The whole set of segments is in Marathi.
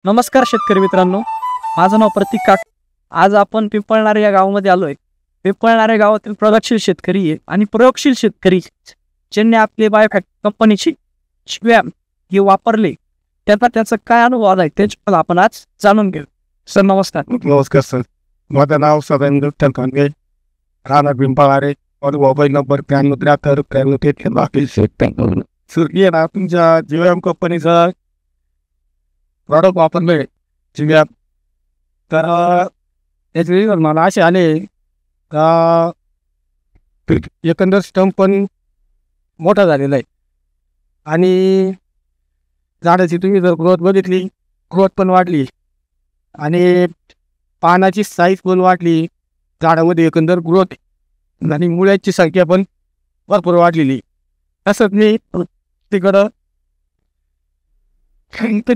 नमस्कार शेतकरी मित्रांनो, माझं नाव प्रतीक काक. आज आपण पिंपळणारे या गावामध्ये आलोय. पिंपळणारे गावातील प्रगतशील शेतकरी आहे आणि प्रयोगशील शेतकरी ज्यांनी आपली बायोफॅक्ट कंपनीची शिव्या हे वापरले, त्याचा काय अनुभव आलाय त्याच्याबद्दल आपण आज जाणून घेऊ. सर नमस्कार. नमस्कार सर, माझं नाव सदानंद विठ्ठल खानगे, राहणार पिंपळणारे. माझा मोबाईल नंबर 93 सुरगी आहे ना. तुमच्या जीएम कंपनीचा प्रॉडक्ट वापरले जीएम, तर त्याचे मला असे आले का एकंदर स्टंप पण मोठा झालेला आहे आणि झाडाची तुम्ही जर ग्रोथ बघितली, ग्रोथ पण वाढली आणि पानाची साईज पण वाढली. झाडामध्ये एकंदर ग्रोथ आणि मुळ्याची संख्या पण भरपूर वाढलेली. तसंच मी तिकडं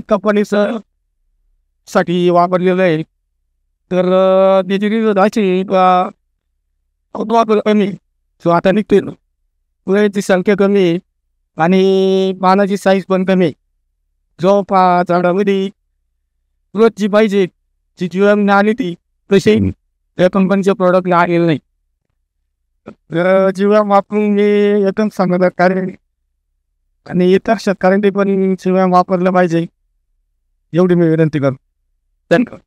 कंपनीचं साठी वापरलेलं आहे. तर त्याची रिझल्ट अशी कमी जो आता निघते, मुळ्याची संख्या कमी आणि पानाची साईज पण कमी. जो झाडामध्ये ग्रोथ जी पाहिजे, जी जीवन आली ती तशी त्या कंपनीच्या प्रॉडक्टला आलेलं नाही. तर जीवन वापरून मी एकदम सांगत कारण आणि इतर शेतकऱ्यांनी पण जीवन वापरलं पाहिजे, एवढी मी विनंती करतो. धन्यवाद.